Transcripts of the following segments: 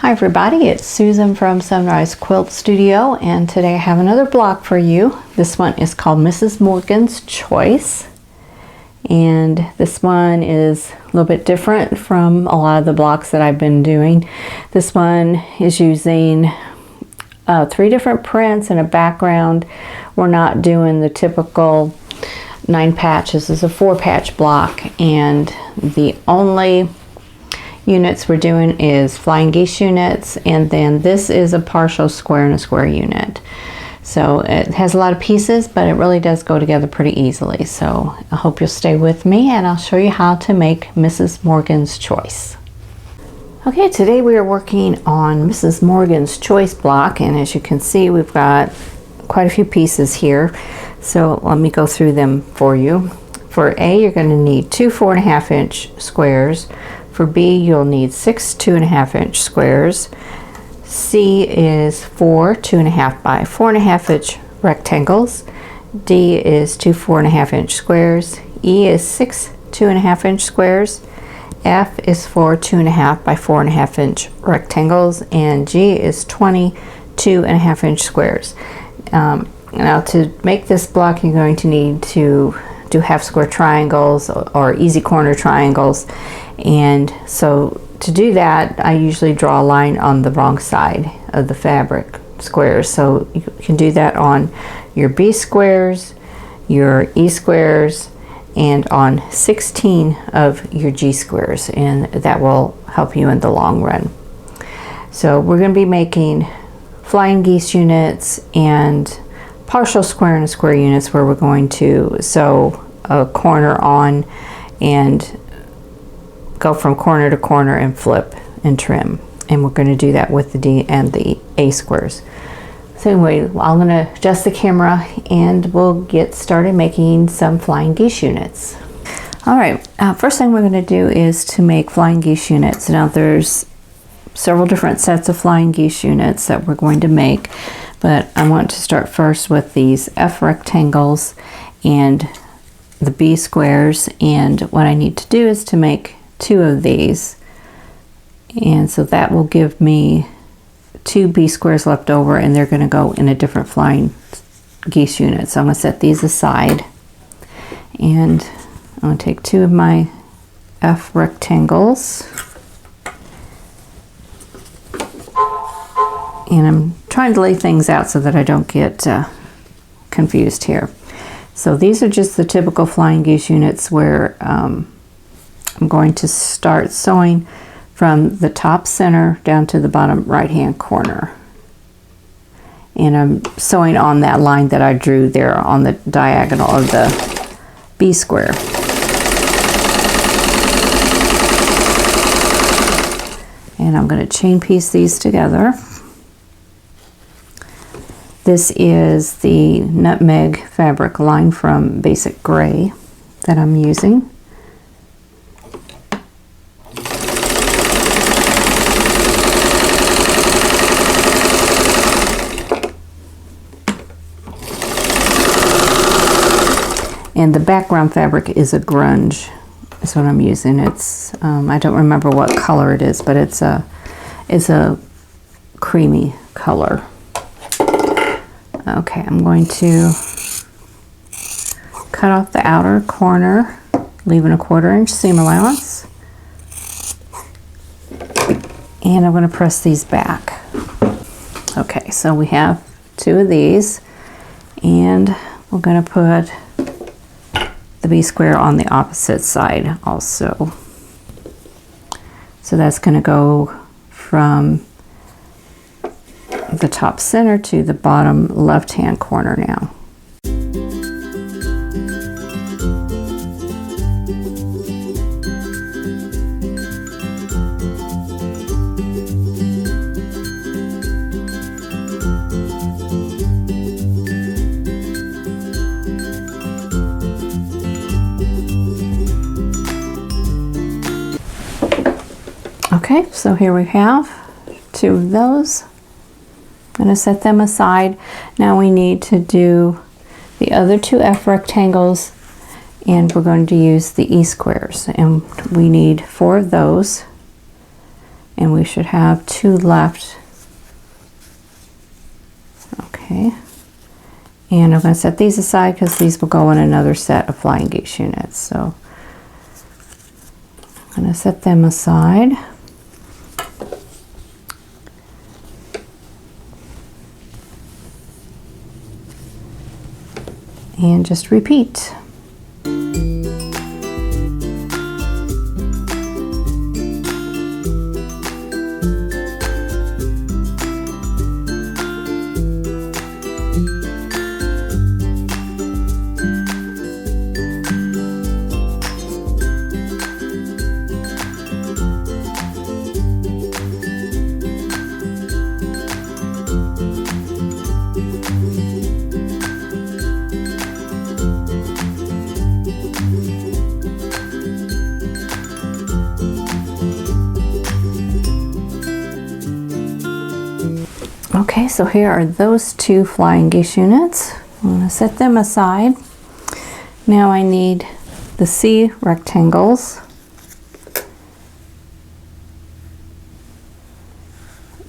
Hi everybody, it's Susan from Sunrise Quilt Studio, and today I have another block for you. This one is called Mrs. Morgan's Choice, and this one is a little bit different from a lot of the blocks that I've been doing. This one is using 3 different prints and a background. We're not doing the typical 9 patches. This is a 4-patch block, and the only units we're doing is flying geese units, and then this is a partial square and a square unit. So it has a lot of pieces, but it really does go together pretty easily. So I hope you'll stay with me, and I'll show you how to make Mrs. Morgan's Choice. Okay, today we are working on Mrs. Morgan's Choice block, and as you can see, we've got quite a few pieces here. So let me go through them for you. For A, you're going to need 2 4.5-inch squares. For B, you'll need 6 2.5-inch squares. C is 4 2.5 by 4.5-inch rectangles. D is 2 4.5-inch squares. E is 6 2.5-inch squares. F is 4 2.5 by 4.5-inch rectangles. And G is 20 2.5-inch squares. Now to make this block, you're going to need to do half square triangles or easy corner triangles. And so to do that, I usually draw a line on the wrong side of the fabric squares. So you can do that on your B squares, your E squares, and on 16 of your G squares, and that will help you in the long run. So we're going to be making flying geese units and partial square and square units where we're going to sew a corner on and go from corner to corner and flip and trim, and we're going to do that with the D and the A squares. So anyway, I'm going to adjust the camera and we'll get started making some flying geese units. Alright, first thing we're going to do is to make flying geese units. Now there's several different sets of flying geese units that we're going to make, but I want to start first with these F rectangles and the B squares, and what I need to do is to make 2 of these, and so that will give me 2 B squares left over, and they're going to go in a different flying geese unit. So I'm going to set these aside, and I'm going to take 2 of my F rectangles, and I'm trying to lay things out so that I don't get confused here. So these are just the typical flying geese units where I'm going to start sewing from the top center down to the bottom right hand corner, and I'm sewing on that line that I drew there on the diagonal of the B square. And I'm going to chain piece these together. This is the nutmeg fabric line from Basic Gray that I'm using. And the background fabric is a grunge, is what I'm using. It's I don't remember what color it is, but it's a creamy color. Okay, I'm going to cut off the outer corner, leaving a 1/4 inch seam allowance, and I'm going to press these back. Okay, so we have 2 of these, and we're going to put the B square on the opposite side also. So that's going to go from the top center to the bottom left hand corner now. Okay, so here we have 2 of those. I'm going to set them aside. Now we need to do the other 2 F rectangles, and we're going to use the E squares, and we need 4 of those. And we should have 2 left. Okay. And I'm going to set these aside because these will go in another set of flying geese units. So I'm going to set them aside. And just repeat. Okay, so here are those 2 flying geese units. I'm going to set them aside. Now I need the C rectangles.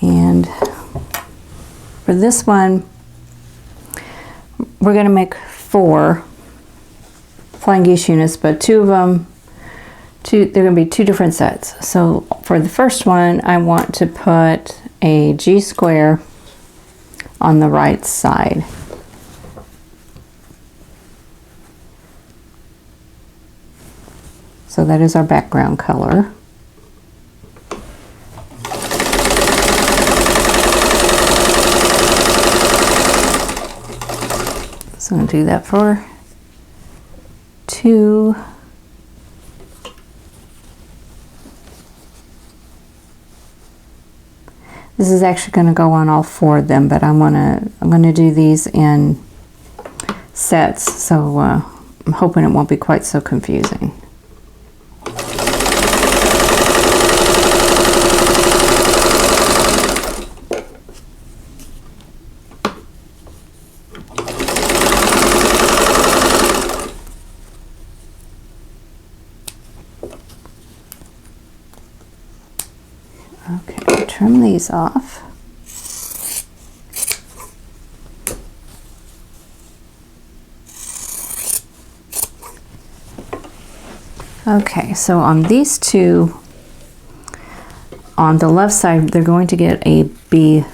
And for this one, we're going to make 4 flying geese units, but 2 of them, they're going to be 2 different sets. So for the first one, I want to put a G square on the right side. So that is our background color. So I'm going to do that for 2. This is actually going to go on all 4 of them, but I'm going to do these in sets, so I'm hoping it won't be quite so confusing. Okay, trim these off. Okay, so on these 2, on the left side, they're going to get a B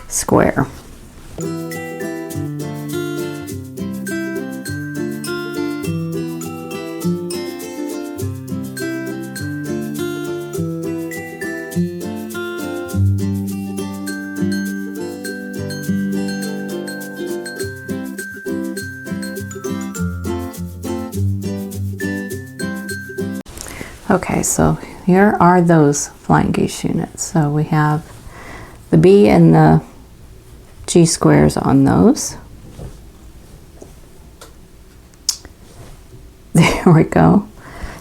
square. Okay, so here are those flying geese units. So we have the B and the G squares on those. There we go.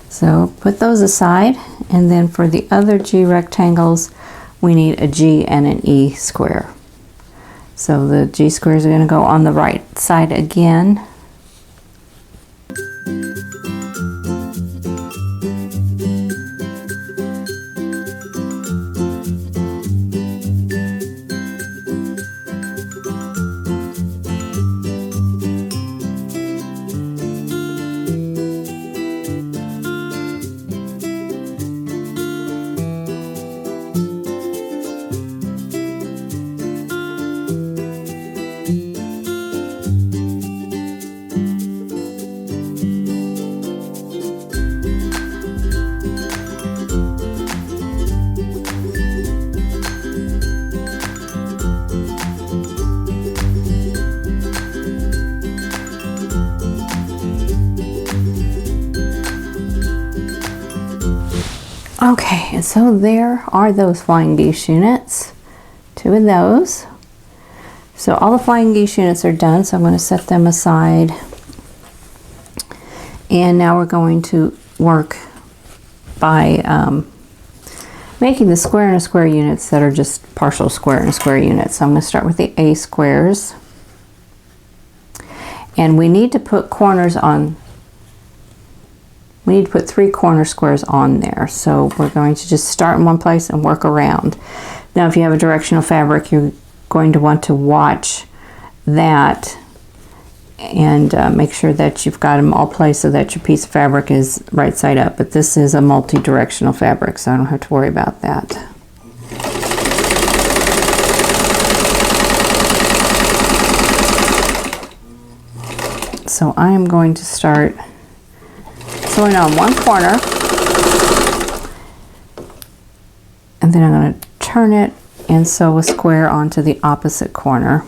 So put those aside, and then for the other G rectangles, we need a G and an E square. So the G squares are going to go on the right side again. Okay, and so there are those flying geese units, 2 of those. So all the flying geese units are done, so I'm going to set them aside. And now we're going to work by making the square and a square units that are just partial square and a square units. So I'm going to start with the A squares. And we need to put corners on we need to put 3 corner squares on there. So we're going to just start in one place and work around. Now if you have a directional fabric, you're going to want to watch that and make sure that you've got them all placed so that your piece of fabric is right side up. But this is a multi-directional fabric, so I don't have to worry about that. So I am going to start sewing on one corner, and then I'm going to turn it and sew a square onto the opposite corner.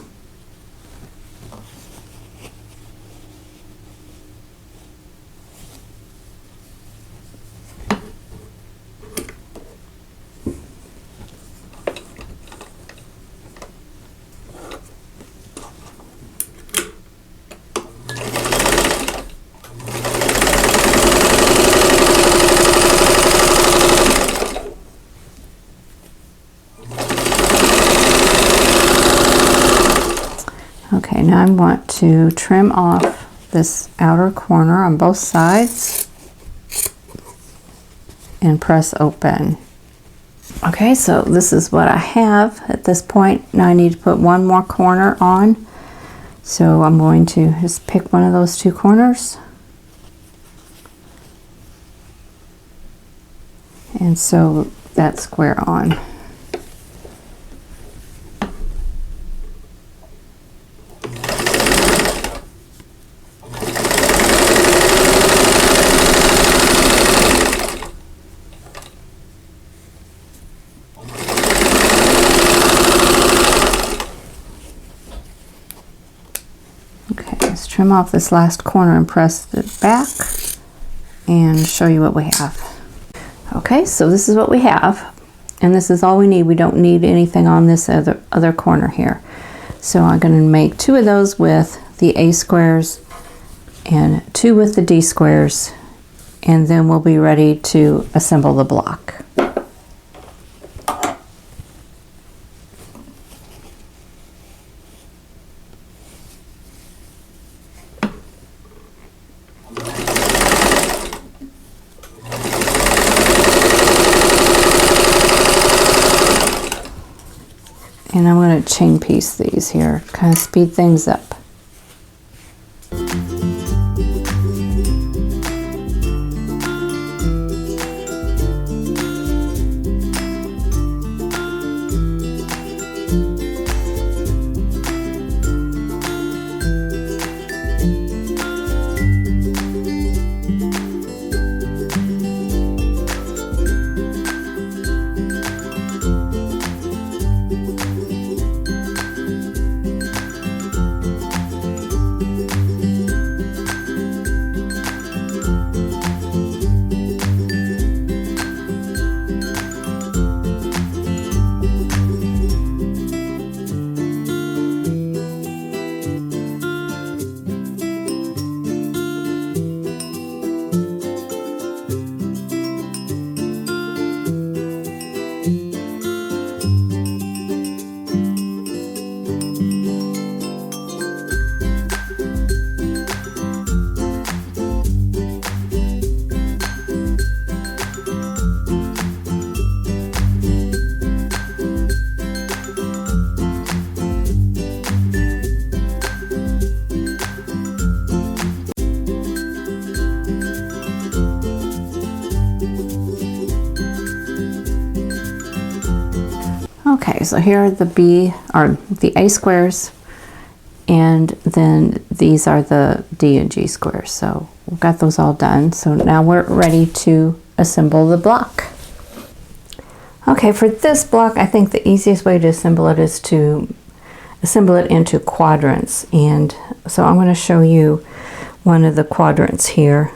Okay, now I want to trim off this outer corner on both sides and press open. Okay, so this is what I have at this point. Now I need to put one more corner on. So I'm going to just pick one of those 2 corners and sew that square on. Trim off this last corner and press it back and show you what we have. Okay, so this is what we have, and this is all we need. We don't need anything on this other corner here. So I'm going to make 2 of those with the A squares and 2 with the D squares, and then we'll be ready to assemble the block. And I'm going to chain piece these here, kind of speed things up. Okay, so here are the the A squares, and then these are the D and G squares. So we've got those all done. So now we're ready to assemble the block. Okay, for this block, I think the easiest way to assemble it is to assemble it into quadrants. And so I'm going to show you one of the quadrants here.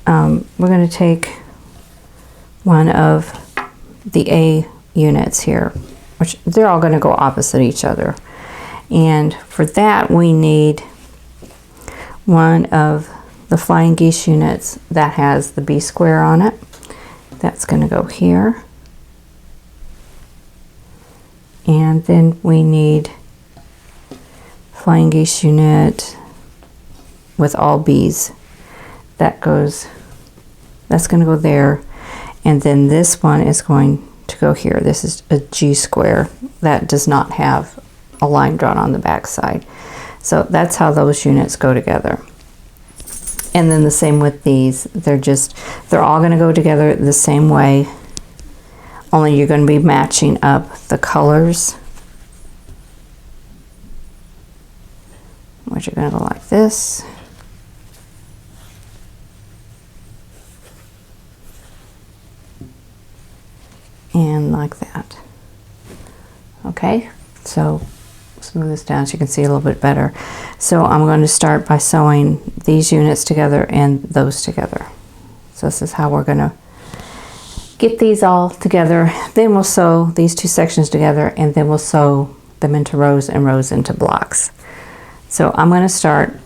We're going to take one of the A units here, which they're all going to go opposite each other. And for that, we need one of the flying geese units that has the B square on it. That's going to go here. And then we need flying geese unit with all B's. that's going to go there, and then this one is going to go here. This is a G square that does not have a line drawn on the back side. So that's how those units go together. And then the same with these. They're all going to go together the same way, only you're going to be matching up the colors, which are going to go like this. And like that. Okay, so smooth this down so you can see a little bit better. So I'm going to start by sewing these units together and those together. So this is how we're going to get these all together. Then we'll sew these two sections together, and then we'll sew them into rows and rows into blocks. So I'm going to start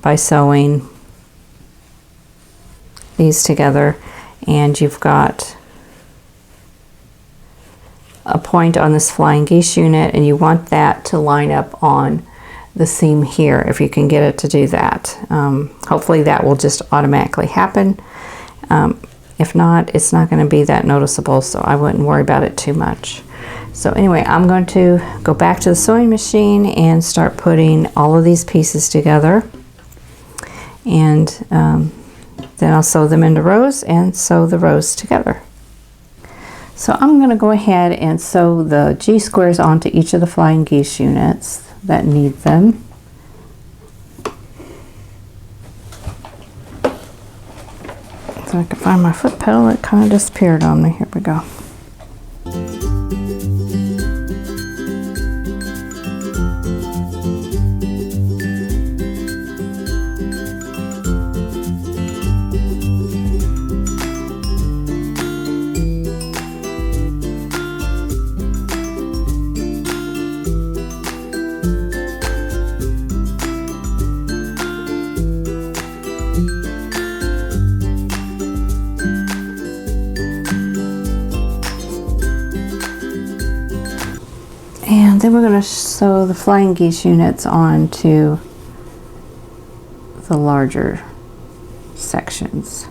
by sewing these together, and you've got a point on this flying geese unit, and you want that to line up on the seam here if you can get it to do that. Hopefully that will just automatically happen. If not, it's not going to be that noticeable, so I wouldn't worry about it too much. So anyway, I'm going to go back to the sewing machine and start putting all of these pieces together, and then I'll sew them into rows and sew the rows together. So I'm going to go ahead and sew the G squares onto each of the flying geese units that need them. So I can find my foot pedal. It kind of disappeared on me. Here we go. And then we're going to sew the flying geese units onto the larger sections.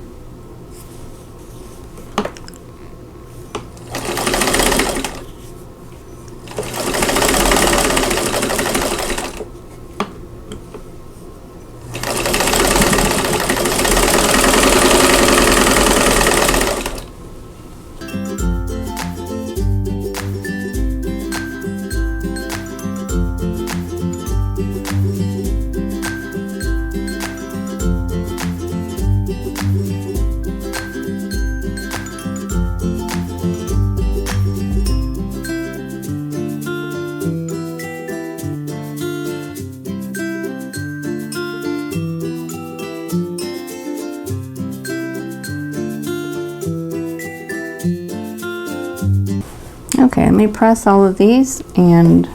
Okay, let me press all of these and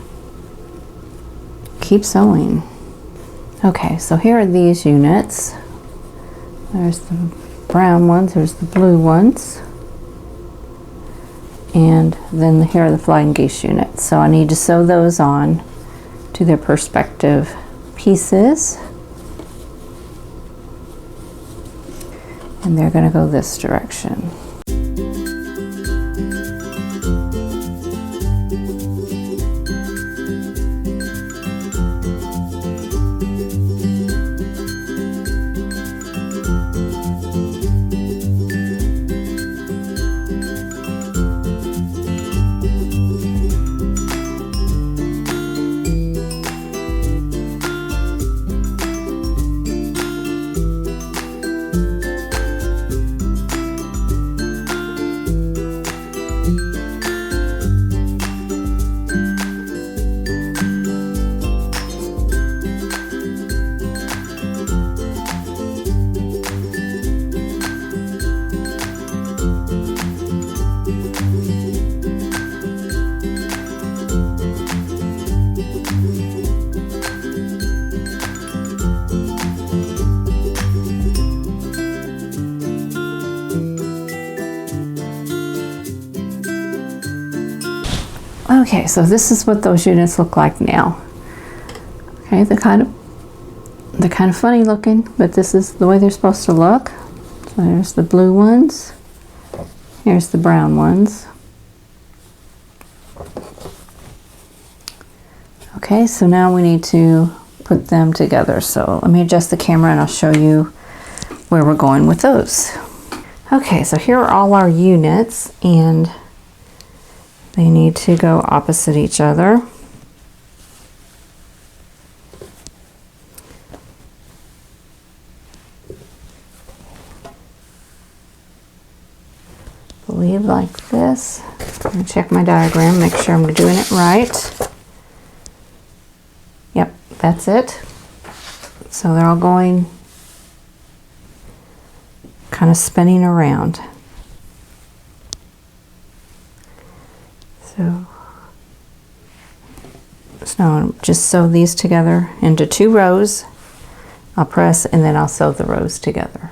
keep sewing. Okay, so here are these units. There's the brown ones, there's the blue ones, and then here are the flying geese units. So I need to sew those on to their perspective pieces, and they're going to go this direction. Okay, so this is what those units look like now. Okay, they're kind of They're kind of funny looking, but this is the way they're supposed to look. So there's the blue ones. Here's the brown ones. Okay, so now we need to put them together. So let me adjust the camera and I'll show you where we're going with those. Okay, so here are all our units, and they need to go opposite each other. I believe like this. I'm gonna check my diagram, make sure I'm doing it right. Yep, that's it. So they're all going kind of spinning around. So now just sew these together into 2 rows. I'll press and then I'll sew the rows together.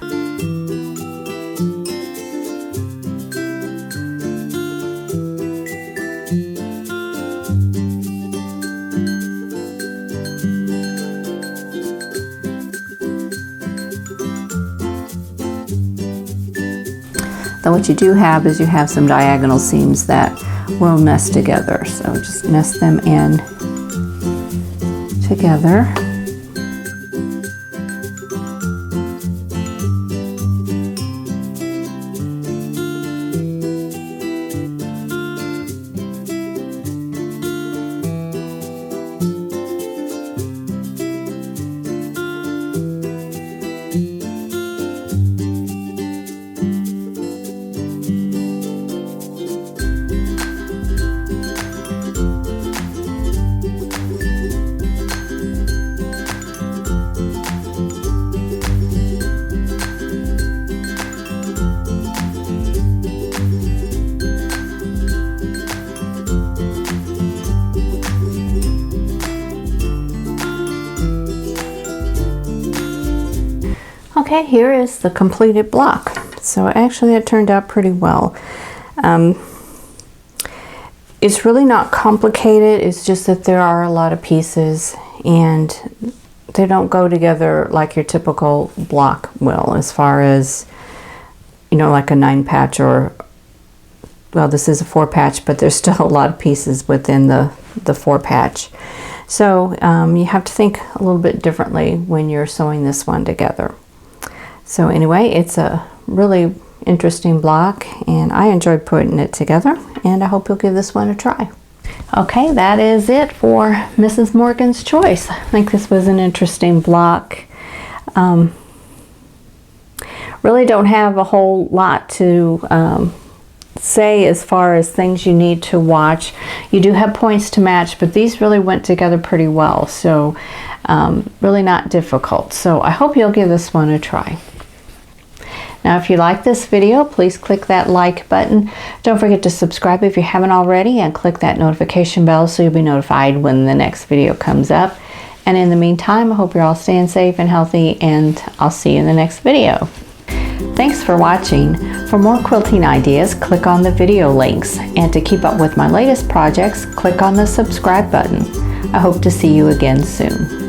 Then what you do have is you have some diagonal seams that will nest together. So just nest them in together. Okay, here is the completed block. So actually it turned out pretty well. It's really not complicated, it's just that there are a lot of pieces and they don't go together like your typical block will, as far as, you know, like a 9-patch or, well, this is a 4-patch, but there's still a lot of pieces within the 4-patch. So you have to think a little bit differently when you're sewing this one together. So anyway, it's a really interesting block and I enjoyed putting it together, and I hope you'll give this one a try. Okay, that is it for Mrs. Morgan's Choice. I think this was an interesting block. Really don't have a whole lot to say as far as things you need to watch. You do have points to match, but these really went together pretty well, so really not difficult. So I hope you'll give this one a try. Now, if you like this video, please click that like button. Don't forget to subscribe if you haven't already, and click that notification bell so you'll be notified when the next video comes up. And in the meantime, I hope you're all staying safe and healthy, and I'll see you in the next video. Thanks for watching. For more quilting ideas, click on the video links. And to keep up with my latest projects, click on the subscribe button. I hope to see you again soon.